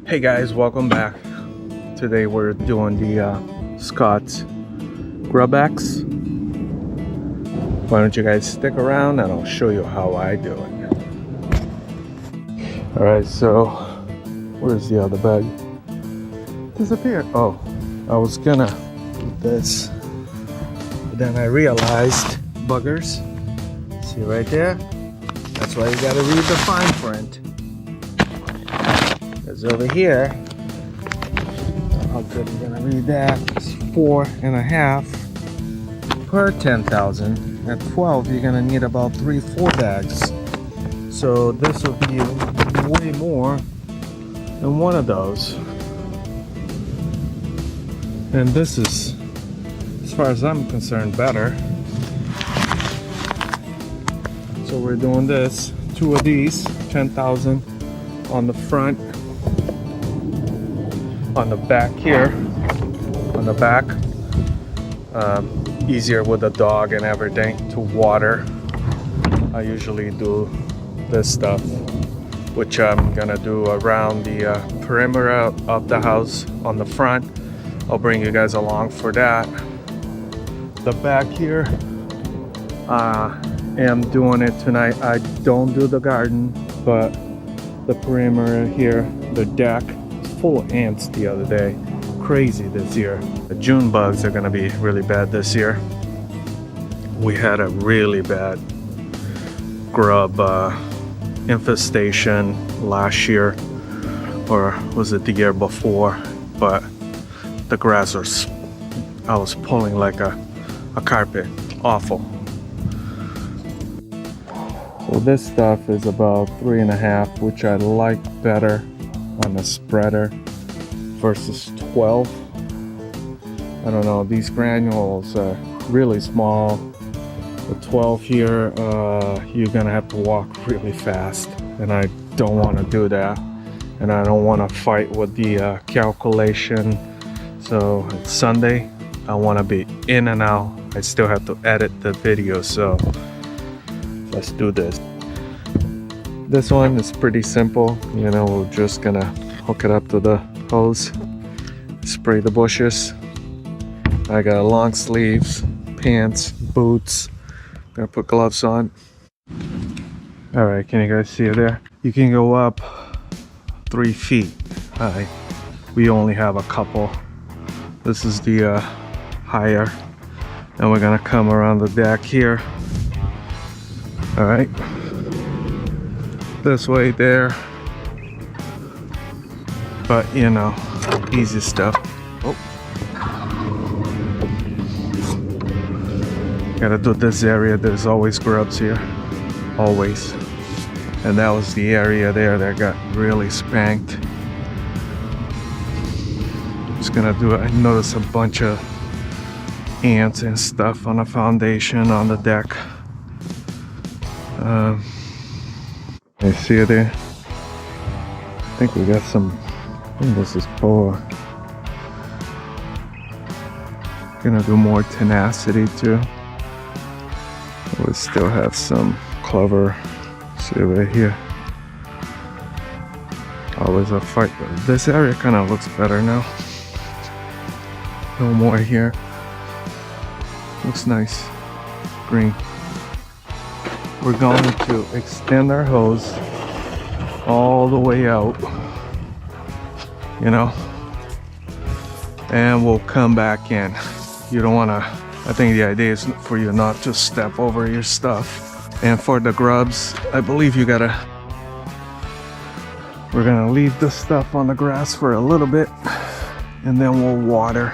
Hey guys, welcome back. Today we're doing the Scott's Grub X. Why don't you guys stick around and I'll show you how I do it. Alright, so where's the other bag? Disappeared. Oh, I was gonna do this, but then I realized buggers. See right there? That's why you gotta read the fine print. Because over here, how good are you gonna read that? It's 4.5 per 10,000. At 12, you're gonna need about 3-4 bags. So this will be way more than one of those. And this is, as far as I'm concerned, better. So we're doing this, 2 of these, 10,000 on the front, on the back here, on the back. Easier with the dog and everything to water. I usually do this stuff, which I'm gonna do around the perimeter of the house on the front. I'll bring you guys along for that. The back here, I am doing it tonight. I don't do the garden, but the perimeter here, the deck, full of ants the other day. Crazy this year. The June bugs are gonna be really bad this year. We had a really bad grub infestation last year, or was it the year before? But the grass was, I was pulling like a carpet. Awful. So this stuff is about 3.5, which I like better on the spreader versus 12. I don't know, these granules are really small. The 12 here, you're gonna have to walk really fast, and I don't want to do that, and I don't want to fight with the calculation. So it's Sunday, I want to be in and out. I still have to edit the video, so let's do this. This one is pretty simple. You know, we're just gonna hook it up to the hose, spray the bushes. I got long sleeves, pants, boots. Gonna put gloves on. All right, can you guys see it there? You can go up 3 feet high. We only have a couple. This is the higher, and we're gonna come around the deck here. All right, this way there, but you know, easy stuff. Oh, gotta do this area. There's always grubs here, always. And that was the area there that got really spanked. Just gonna do it. I noticed a bunch of ants and stuff on the foundation on the deck. You see it there? I think we got some. I think this is poor. Gonna do more tenacity too. We still have some clover. See right here. Always a fight. This area kind of looks better now. No more here. Looks nice. Green. We're going to extend our hose all the way out, you know, and we'll come back in. You don't want to, I think the idea is for you not to step over your stuff. And for the grubs, I believe you gotta, we're gonna leave the stuff on the grass for a little bit, and then we'll water.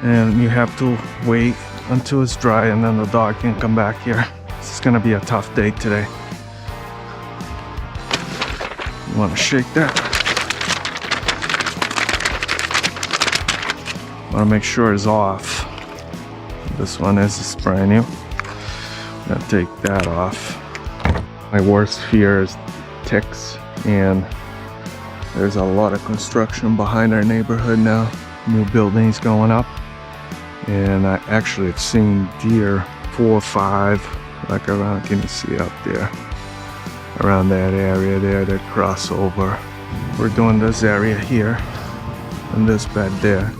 And you have to wait until it's dry, and then the dog can come back here. It's gonna be a tough day today. You wanna shake that? Wanna make sure it's off. This one is brand new. I'm gonna take that off. My worst fear is ticks, and there's a lot of construction behind our neighborhood now. New buildings going up, and I actually have seen deer, 4 or 5, like around, can you see up there? Around that area there, that cross over. we're doing this area here and this bed there.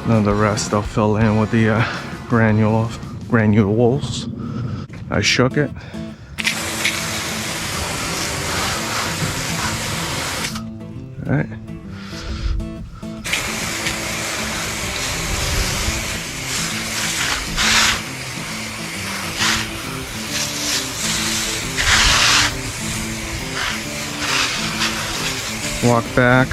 Then the rest I'll fill in with the granules. I shook it. All right. Walk back.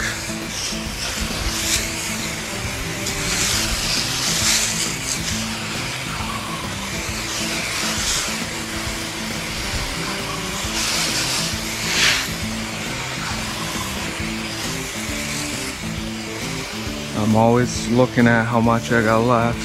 I'm always looking at how much I got left.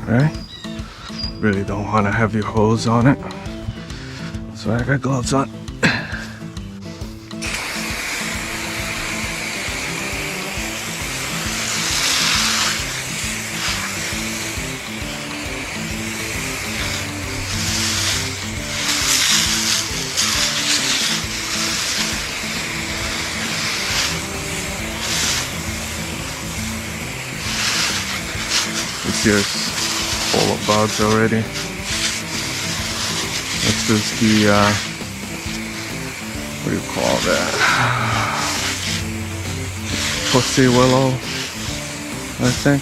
Right? Really don't want a heavy hose on it. So I got gloves on. This here's full of bugs already. This is the, what do you call that? Pussy willow, I think.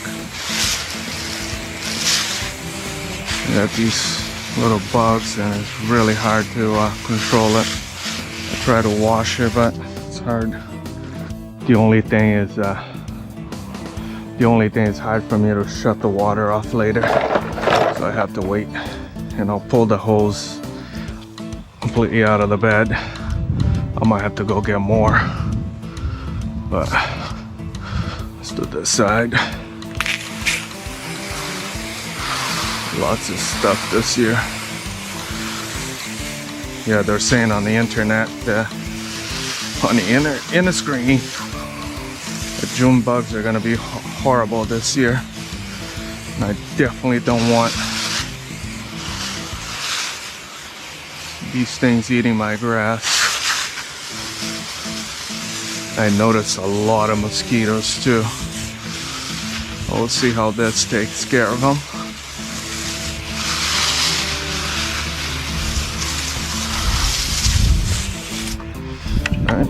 You got these little bugs and it's really hard to control it. I try to wash it, but it's hard. The only thing is hard for me to shut the water off later. So I have to wait and I'll pull the hose completely out of the bed. I might have to go get more, but let's do this side. Lots of stuff this year. Yeah, they're saying on the internet, on the inner screen, the June bugs are gonna be horrible this year. And I definitely don't want these things eating my grass. I noticed a lot of mosquitoes too. We'll see how this takes care of them. All right.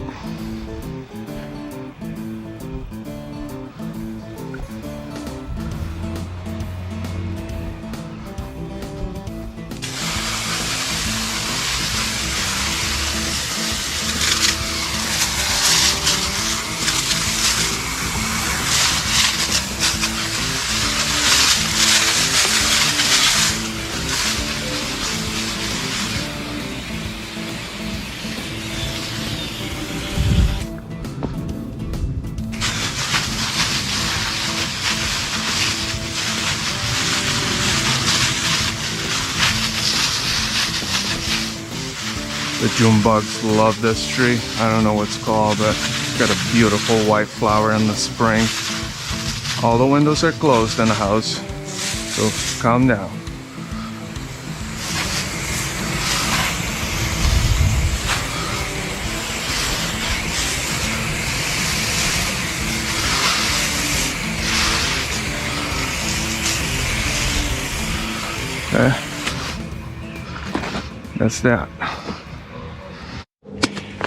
The June bugs love this tree. I don't know what it's called, but it's got a beautiful white flower in the spring. All the windows are closed in the house, so calm down. Okay, that's that.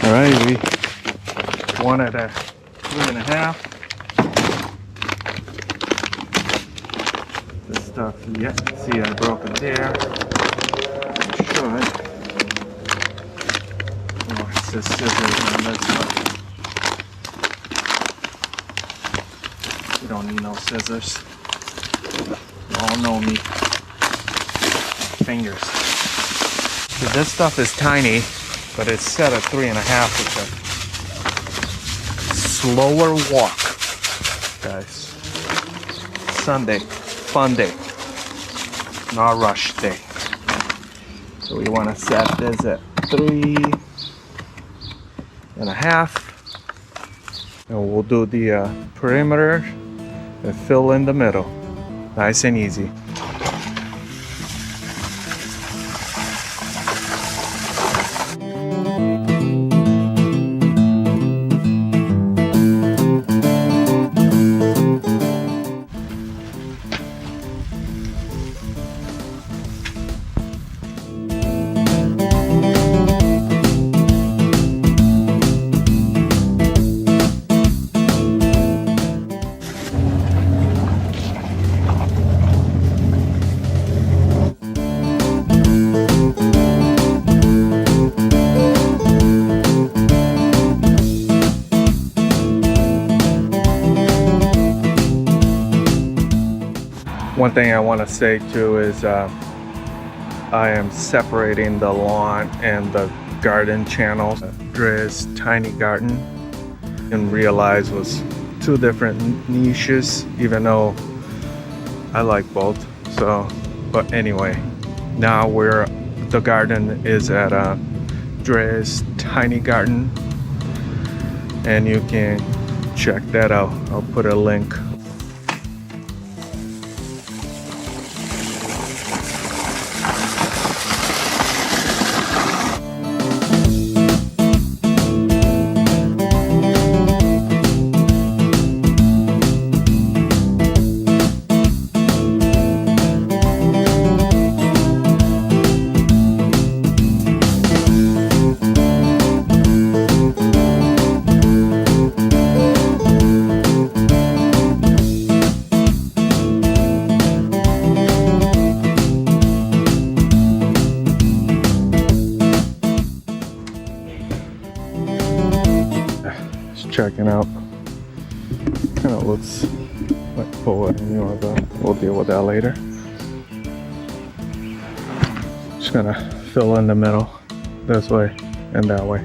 Alright, we wanted a 3.5. This stuff, yeah, see I broke it there. Should. Oh, it says scissors on this one. You don't need no scissors. You all know me. Fingers. So this stuff is tiny, but it's set at 3.5, which is a slower walk, guys. Sunday, fun day. not rush day. So we want to set this at 3.5, and we'll do the perimeter and fill in the middle. Nice and easy. One thing I want to say too is I am separating the lawn and the garden channels. Dre's tiny garden, and realize was two different niches, even though I like both. So, but anyway, now the garden is at Dre's tiny garden, and you can check that out. I'll put a link. Checking out. Kind of looks like forward, we'll deal with that later. Just gonna fill in the middle this way and that way.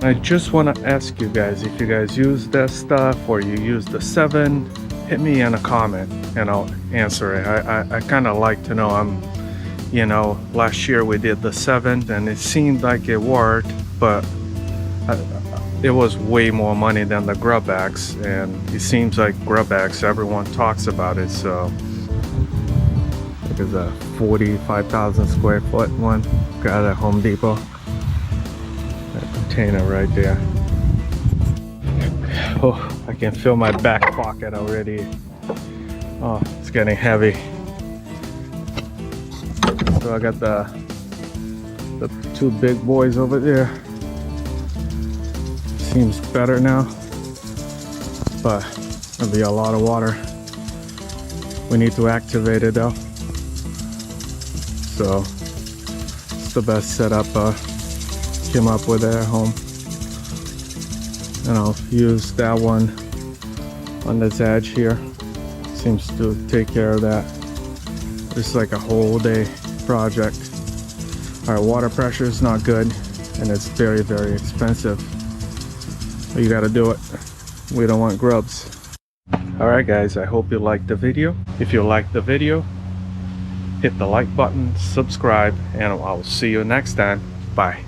I just want to ask you guys, if you guys use that stuff or you use the 7, hit me in a comment and I'll answer it. I kind of like to know. Last year we did the 7 and it seemed like it worked, but it was way more money than the grub bags, and it seems like grub bags, everyone talks about it. So there's a 45,000 square foot one got at Home Depot. That container right there. Oh, I can feel my back pocket already. Oh, it's getting heavy. So I got the 2 big boys over there. Seems better now, but there'll be a lot of water. We need to activate it though. so it's the best setup came up with at home. And I'll use that one on this edge here. Seems to take care of that. It's like a whole day project. Our water pressure is not good, and it's very, very expensive. But you gotta do it. We don't want grubs. Alright guys, I hope you liked the video. If you liked the video, hit the like button, subscribe, and I'll see you next time. Bye.